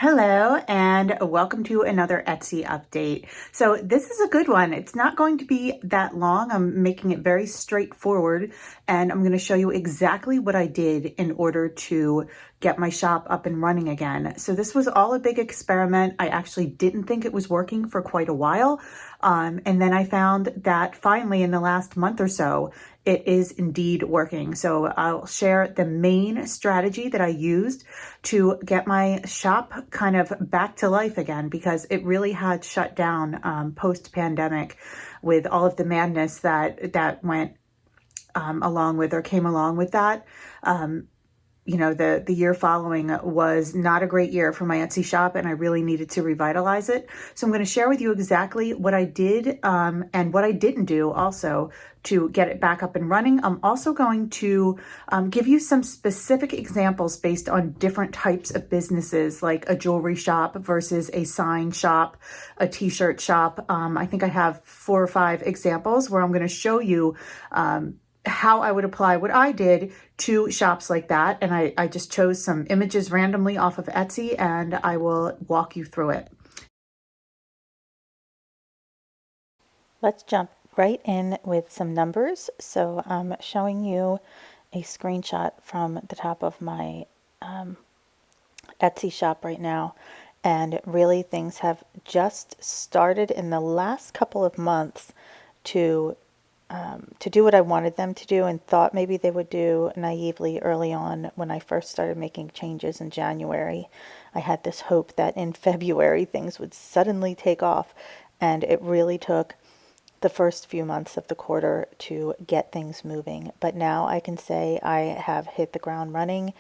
Hello and welcome to another Etsy update. So this is a good one. It's not going to be that long. I'm making it very straightforward and I'm going to show you exactly what I did in order to get my shop up and running again. So this was all a big experiment. I actually didn't think it was working for quite a while. And then I found that finally in the last month or so, it is indeed working. So I'll share the main strategy that I used to get my shop kind of back to life again, because it really had shut down post-pandemic with all of the madness that went along with or came along with that. The year following was not a great year for my Etsy shop, and I really needed to revitalize it. So I'm going to share with you exactly what I did and what I didn't do also to get it back up and running. I'm also going to give you some specific examples based on different types of businesses, like a jewelry shop versus a sign shop, a t-shirt shop. I think I have 4 or 5 examples where I'm going to show you how I would apply what I did to shops like that. And I just chose some images randomly off of Etsy and I will walk you through it. Let's jump right in with some numbers. So I'm showing you a screenshot from the top of my Etsy shop right now. And really things have just started in the last couple of months to do what I wanted them to do and thought maybe they would do naively early on when I first started making changes in January. I had this hope that in February things would suddenly take off, and it really took the first few months of the quarter to get things moving. But now I can say I have hit the ground running.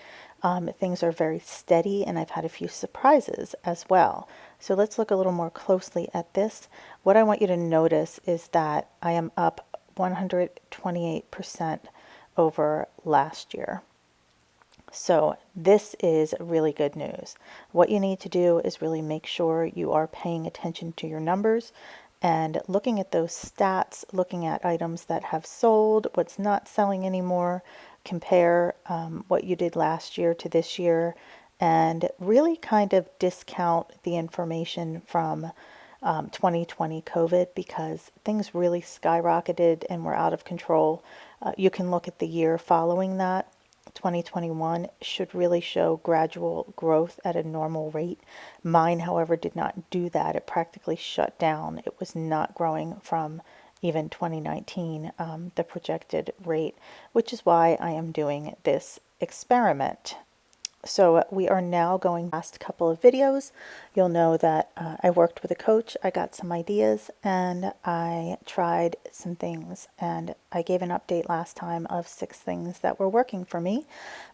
Things are very steady, and I've had a few surprises as well. So let's look a little more closely at this. What I want you to notice is that I am up 128% over last year. So this is really good news. What you need to do is really make sure you are paying attention to your numbers and looking at those stats, looking at items that have sold, what's not selling anymore, compare what you did last year to this year, and really kind of discount the information from 2020 COVID, because things really skyrocketed and were out of control. You can look at the year following that. 2021 should really show gradual growth at a normal rate. Mine, however, did not do that. It practically shut down. It was not growing from even 2019, the projected rate, which is why I am doing this experiment. So we are now going last couple of videos. You'll know that I worked with a coach. I got some ideas and I tried some things, and I gave an update last time of 6 things that were working for me,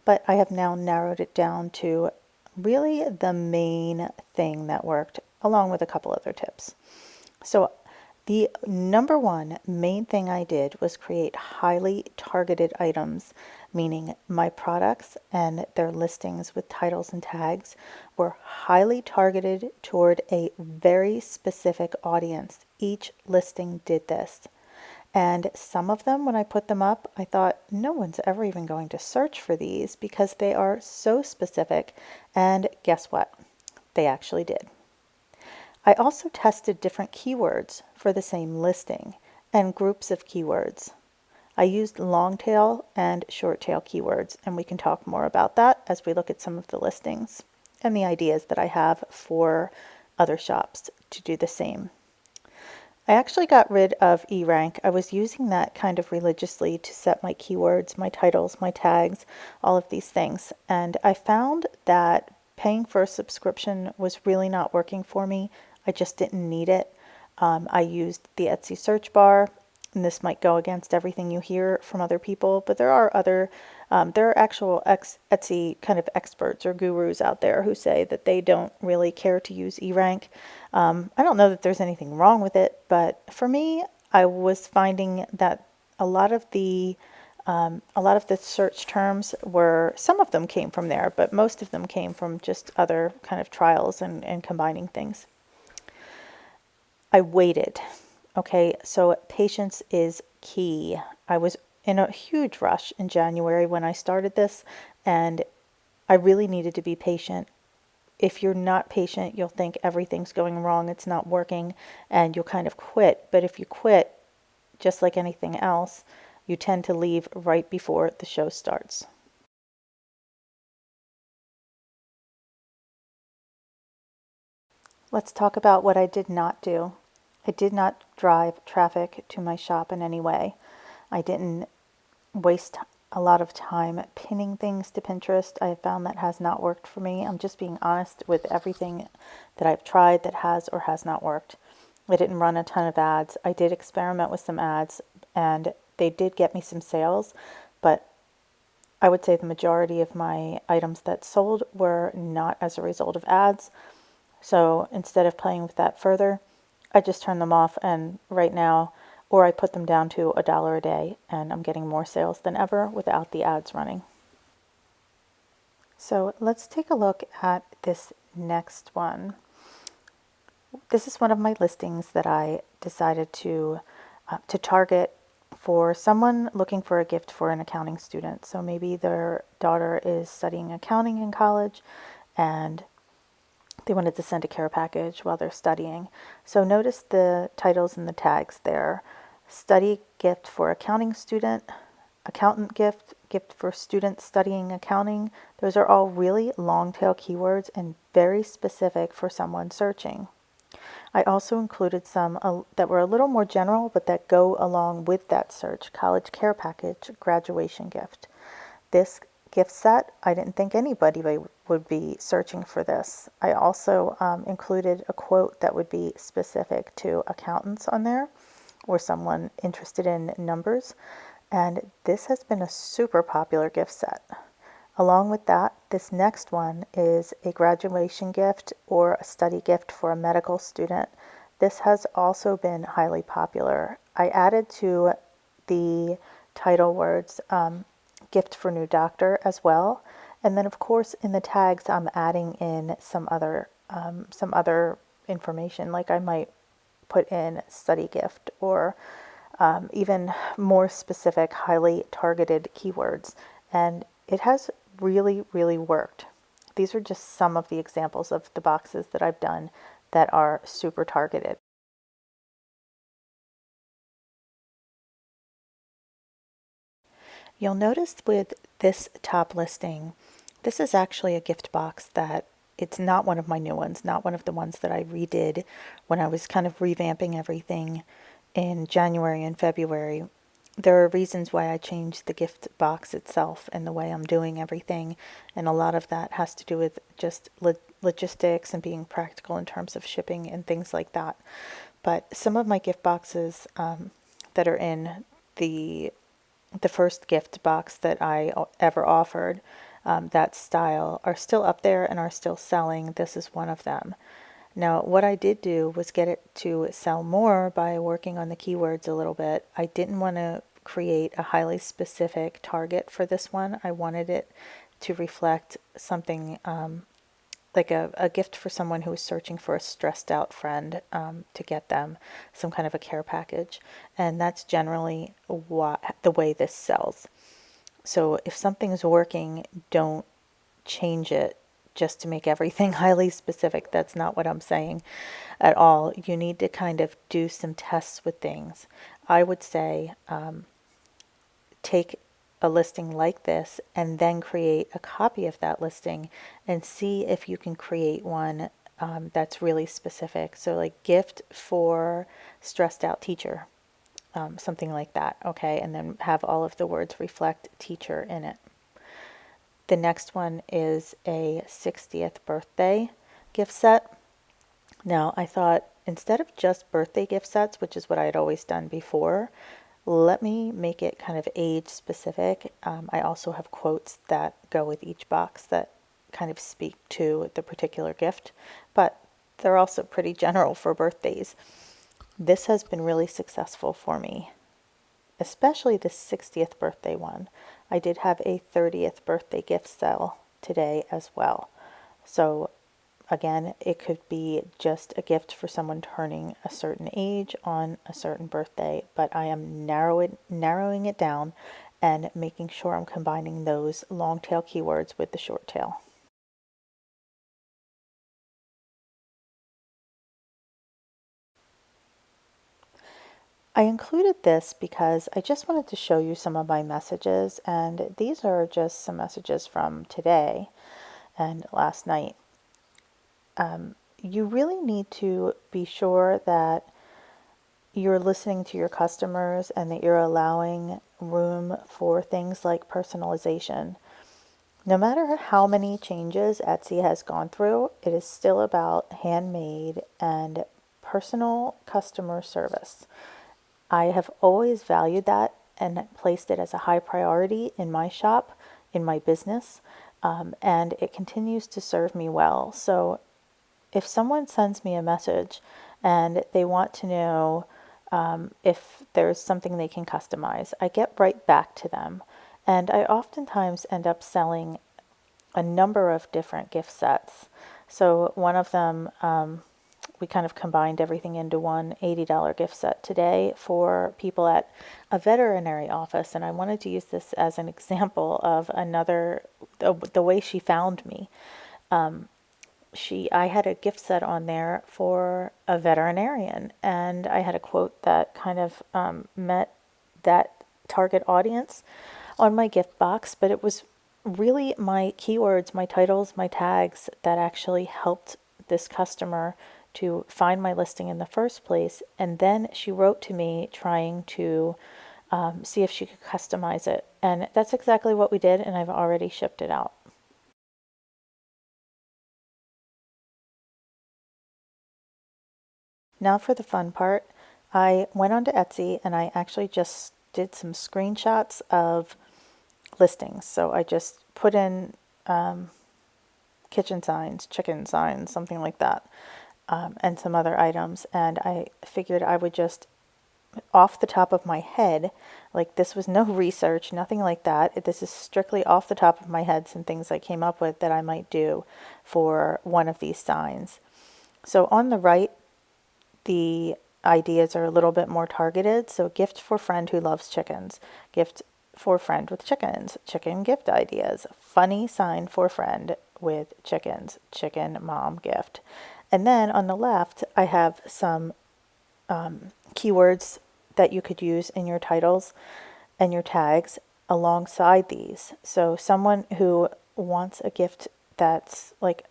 but I have now narrowed it down to really the main thing that worked, along with a couple other tips. So the number one main thing I did was create highly targeted items, meaning my products and their listings with titles and tags were highly targeted toward a very specific audience. Each listing did this. And some of them, when I put them up, I thought no one's ever even going to search for these because they are so specific. And guess what? They actually did. I also tested different keywords for the same listing and groups of keywords. I used long tail and short tail keywords, and we can talk more about that as we look at some of the listings and the ideas that I have for other shops to do the same. I actually got rid of eRank. I was using that kind of religiously to set my keywords, my titles, my tags, all of these things. And I found that paying for a subscription was really not working for me. I just didn't need it. I used the Etsy search bar, and this might go against everything you hear from other people, but there are actual Etsy kind of experts or gurus out there who say that they don't really care to use eRank. I don't know that there's anything wrong with it, but for me, I was finding that a lot of the search terms were, some of them came from there, but most of them came from just other kind of trials and combining things. I waited. Okay, so patience is key. I was in a huge rush in January when I started this, and I really needed to be patient if you're not patient, you'll think everything's going wrong, it's not working, and you'll kind of quit. But if you quit, just like anything else, you tend to leave right before the show starts. Let's talk about what I did not do. I did not drive traffic to my shop in any way. I didn't waste a lot of time pinning things to Pinterest. I have found that has not worked for me. I'm just being honest with everything that I've tried that has or has not worked. I didn't run a ton of ads. I did experiment with some ads and they did get me some sales, but I would say the majority of my items that sold were not as a result of ads. So instead of playing with that further, I just turned them off, and right now, or I put them down to $1 a day, and I'm getting more sales than ever without the ads running. So let's take a look at this next one. This is one of my listings that I decided to target for someone looking for a gift for an accounting student. So maybe their daughter is studying accounting in college and they wanted to send a care package while they're studying. So notice the titles and the tags there. Study gift for accounting student, accountant gift, gift for student studying accounting. Those are all really long tail keywords and very specific for someone searching. I also included some that were a little more general, but that go along with that search. College care package, graduation gift. This gift set, I didn't think anybody would be searching for this. I also included a quote that would be specific to accountants on there or someone interested in numbers. And this has been a super popular gift set. Along with that, this next one is a graduation gift or a study gift for a medical student. This has also been highly popular. I added to the title words gift for new doctor as well. And then of course in the tags I'm adding in some other information, like I might put in study gift or even more specific, highly targeted keywords. And it has really, really worked. These are just some of the examples of the boxes that I've done that are super targeted. You'll notice with this top listing, this is actually a gift box that it's not one of my new ones, not one of the ones that I redid when I was kind of revamping everything in January and February. There are reasons why I changed the gift box itself and the way I'm doing everything, and a lot of that has to do with just logistics and being practical in terms of shipping and things like that. But some of my gift boxes that are in the first gift box that I ever offered, that style, are still up there and are still selling. This is one of them. Now, what I did do was get it to sell more by working on the keywords a little bit. I didn't want to create a highly specific target for this one. I wanted it to reflect something like a gift for someone who is searching for a stressed out friend, to get them some kind of a care package. And that's generally the way this sells. So if something's working, don't change it just to make everything highly specific. That's not what I'm saying at all. You need to kind of do some tests with things. I would say take a listing like this and then create a copy of that listing and see if you can create one that's really specific. So like gift for stressed out teacher, something like that, okay? And then have all of the words reflect teacher in it. The next one is a 60th birthday gift set. Now I thought instead of just birthday gift sets, which is what I had always done before, let me make it kind of age specific. I also have quotes that go with each box that kind of speak to the particular gift, but they're also pretty general for birthdays. This has been really successful for me, especially the 60th birthday one. I did have a 30th birthday gift sale today as well. So again, it could be just a gift for someone turning a certain age on a certain birthday, but I am narrowing it down and making sure I'm combining those long tail keywords with the short tail. I included this because I just wanted to show you some of my messages, and these are just some messages from today and last night. You really need to be sure that you're listening to your customers and that you're allowing room for things like personalization. No matter how many changes Etsy has gone through, it is still about handmade and personal customer service. I have always valued that and placed it as a high priority in my shop, in my business, and it continues to serve me well. So if someone sends me a message and they want to know if there's something they can customize, I get right back to them. And I oftentimes end up selling a number of different gift sets. So one of them, we kind of combined everything into one $80 gift set today for people at a veterinary office. And I wanted to use this as an example of the way she found me. I had a gift set on there for a veterinarian, and I had a quote that kind of met that target audience on my gift box, but it was really my keywords, my titles, my tags that actually helped this customer to find my listing in the first place. And then she wrote to me trying to see if she could customize it. And that's exactly what we did, and I've already shipped it out. Now for the fun part. I went onto Etsy and I actually just did some screenshots of listings. So I just put in kitchen signs, chicken signs, something like that, and some other items. And I figured I would just, off the top of my head, like this was no research, nothing like that. This is strictly off the top of my head, some things I came up with that I might do for one of these signs. So on the right, the ideas are a little bit more targeted. So gift for friend who loves chickens, gift for friend with chickens, chicken gift ideas, funny sign for friend with chickens, chicken mom gift. And then on the left, I have some keywords that you could use in your titles and your tags alongside these. So someone who wants a gift that's like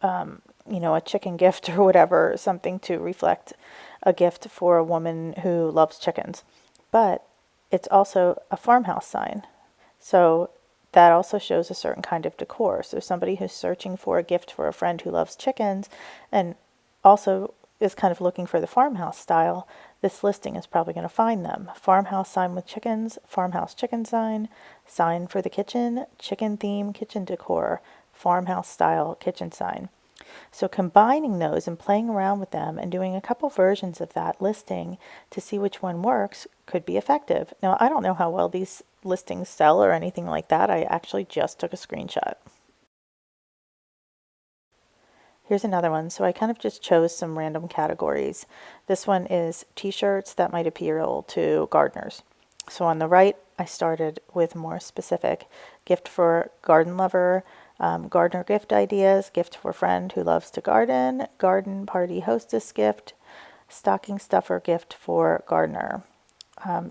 a chicken gift or whatever, something to reflect a gift for a woman who loves chickens. But it's also a farmhouse sign. So that also shows a certain kind of decor. So somebody who's searching for a gift for a friend who loves chickens and also is kind of looking for the farmhouse style, this listing is probably going to find them. Farmhouse sign with chickens, farmhouse chicken sign, sign for the kitchen, chicken theme kitchen decor, farmhouse style kitchen sign. So combining those and playing around with them and doing a couple versions of that listing to see which one works could be effective. Now, I don't know how well these listings sell or anything like that. I actually just took a screenshot. Here's another one. So I kind of just chose some random categories. This one is t-shirts that might appeal to gardeners. So on the right, I started with more specific gift for garden lover, gardener gift ideas, gift for friend who loves to garden, garden party hostess gift, stocking stuffer gift for gardener.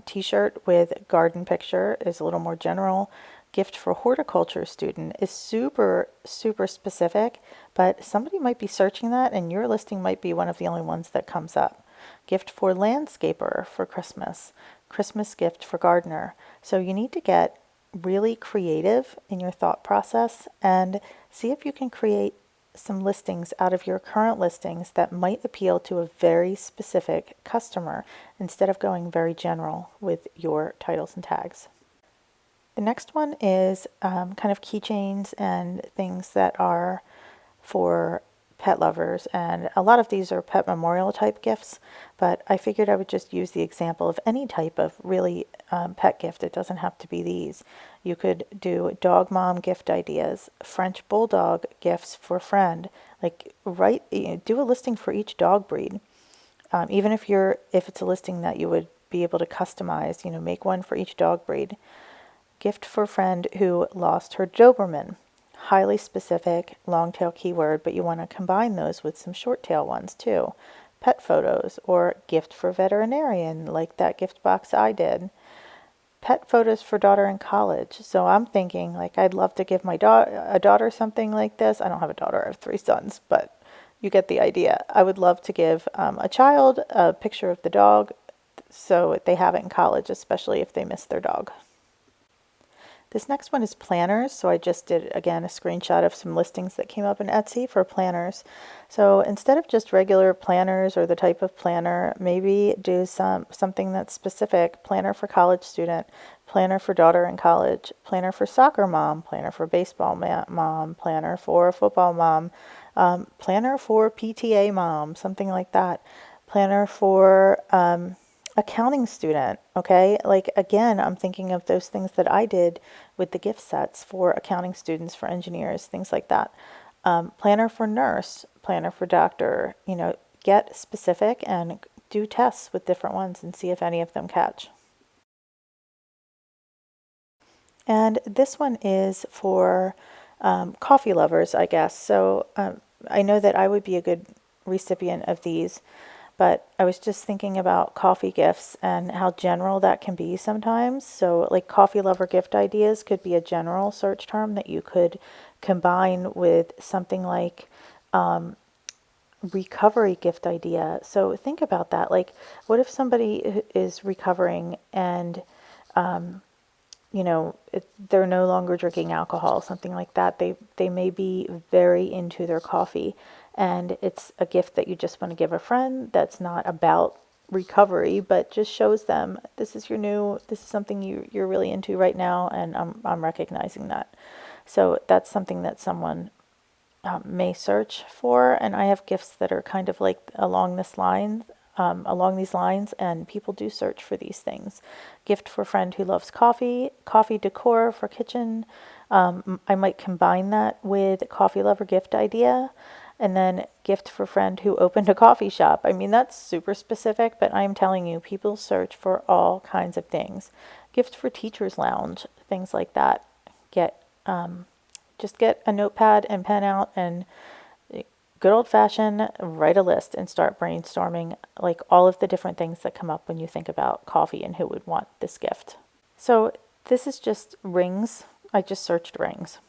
T-shirt with garden picture is a little more general. Gift for horticulture student is super, super specific, but somebody might be searching that and your listing might be one of the only ones that comes up. Gift for landscaper for Christmas, Christmas gift for gardener. So you need to get really creative in your thought process and see if you can create some listings out of your current listings that might appeal to a very specific customer instead of going very general with your titles and tags. The next one is kind of keychains and things that are for pet lovers, and a lot of these are pet memorial type gifts, but I figured I would just use the example of any type of really pet gift. It doesn't have to be these. You could do dog mom gift ideas, French bulldog gifts for friend, do a listing for each dog breed. Even if it's a listing that you would be able to customize, make one for each dog breed. Gift for friend who lost her Doberman. Highly specific long tail keyword, but you want to combine those with some short tail ones too. pet photos, or gift for veterinarian, like that gift box I did. Pet photos for daughter in college. So I'm thinking, like, I'd love to give my daughter something like this. I don't have a daughter, I have three sons, but you get the idea. I would love to give a child a picture of the dog so they have it in college, especially if they miss their dog. This next one is planners. So I just did, again, a screenshot of some listings that came up in Etsy for planners. So instead of just regular planners or the type of planner, maybe do something that's specific. Planner for college student, planner for daughter in college, planner for soccer mom, planner for baseball mom, planner for football mom, planner for PTA mom, something like that. Planner for accounting student, okay? Like, again, I'm thinking of those things that I did with the gift sets for accounting students, for engineers, things like that. Planner for nurse, planner for doctor, get specific and do tests with different ones and see if any of them catch. And this one is for coffee lovers, I guess. So I know that I would be a good recipient of these, but I was just thinking about coffee gifts and how general that can be sometimes. So, like, coffee lover gift ideas could be a general search term that you could combine with something like recovery gift idea. So, think about that. Like, what if somebody is recovering and they're no longer drinking alcohol, something like that. They may be very into their coffee, and it's a gift that you just want to give a friend that's not about recovery, but just shows them this is something you're really into right now, and I'm recognizing that. So that's something that someone may search for, and I have gifts that are kind of like along these lines, and people do search for these things. Gift for friend who loves coffee, coffee decor for kitchen. I might combine that with coffee lover gift idea, and then gift for friend who opened a coffee shop. I mean, that's super specific, but I'm telling you, people search for all kinds of things. Gift for teacher's lounge, things like that. Just get a notepad and pen out and good old fashioned write a list and start brainstorming, like, all of the different things that come up when you think about coffee and who would want this gift. So this is just rings. I just searched rings.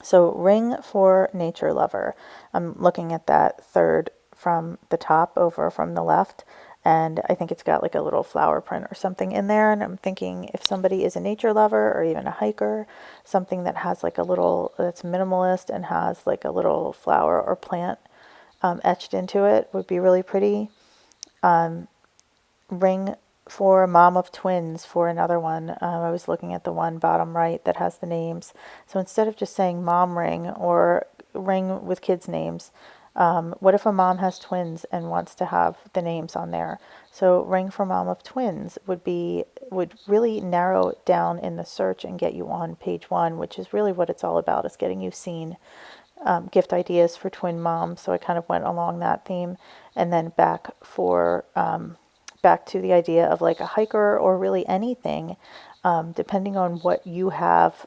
So ring for nature lover. I'm looking at that third from the top over from the left, and I think it's got like a little flower print or something in there, and I'm thinking if somebody is a nature lover or even a hiker, something that has like a little, that's minimalist and has like a little flower or plant etched into it would be really pretty. Ring for mom of twins for another one. I was looking at the one bottom right that has the names. So instead of just saying mom ring or ring with kids' names, what if a mom has twins and wants to have the names on there? So ring for mom of twins would really narrow it down in the search and get you on page one, which is really what it's all about, is getting you seen. Gift ideas for twin moms. So I kind of went along that theme, and then back to the idea of like a hiker or really anything, depending on what you have,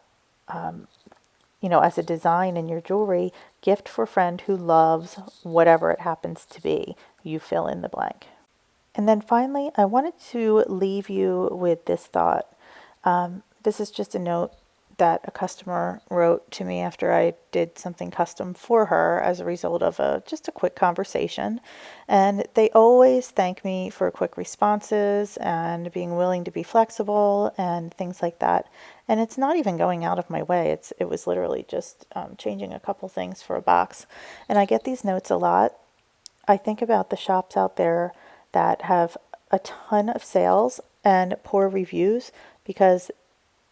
as a design in your jewelry. Gift for friend who loves whatever it happens to be. You fill in the blank. And then finally, I wanted to leave you with this thought. This is just a note that a customer wrote to me after I did something custom for her as a result of just a quick conversation. And they always thank me for quick responses and being willing to be flexible and things like that. And it's not even going out of my way. It was literally just changing a couple things for a box. And I get these notes a lot. I think about the shops out there that have a ton of sales and poor reviews, because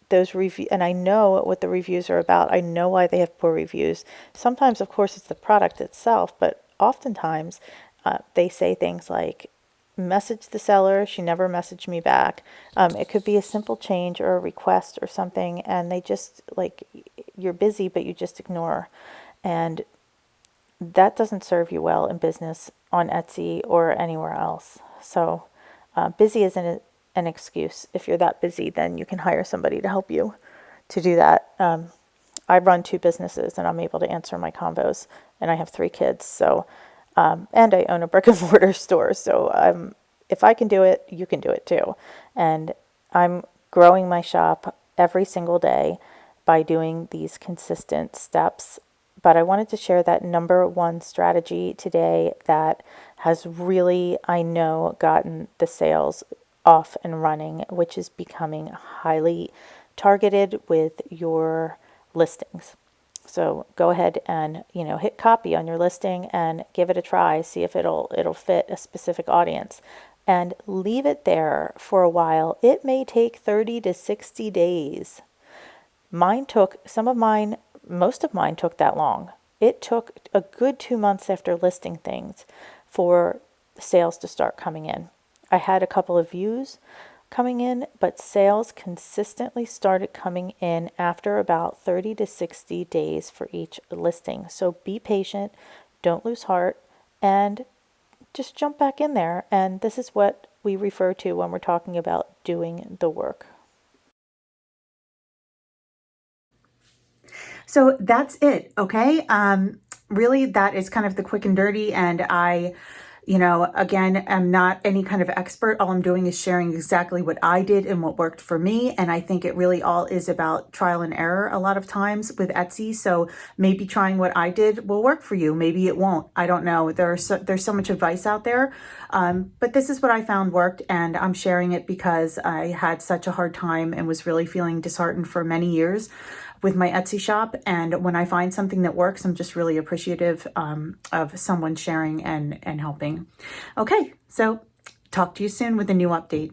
those reviews, and I know what the reviews are about. I know why they have poor reviews. Sometimes, of course, it's the product itself, but oftentimes they say things like, message the seller, she never messaged me back. It could be a simple change or a request or something, and they just, like, you're busy, but you just ignore. And that doesn't serve you well in business on Etsy or anywhere else. So busy isn't an excuse. If you're that busy, then you can hire somebody to help you to do that. I run two businesses and I'm able to answer my convos, and I have three kids. So And I own a brick and mortar store. So if I can do it, you can do it too. And I'm growing my shop every single day by doing these consistent steps. But I wanted to share that number one strategy today that has really, I know, gotten the sales off and running, which is becoming highly targeted with your listings. So go ahead and, hit copy on your listing and give it a try, see if it'll fit a specific audience and leave it there for a while. It may take 30 to 60 days. Most of mine took that long. It took a good 2 months after listing things for sales to start coming in. I had a couple of views coming in, but sales consistently started coming in after about 30 to 60 days for each listing. So be patient, don't lose heart, and just jump back in there. And this is what we refer to when we're talking about doing the work. So that's it, okay? Really, that is kind of the quick and dirty. And again, am not any kind of expert. All I'm doing is sharing exactly what I did and what worked for me. And I think it really all is about trial and error a lot of times with Etsy. So maybe trying what I did will work for you. Maybe it won't. I don't know. There's so much advice out there. But this is what I found worked. And I'm sharing it because I had such a hard time and was really feeling disheartened for many years with my Etsy shop. And when I find something that works, I'm just really appreciative of someone sharing and helping. Okay, so talk to you soon with a new update.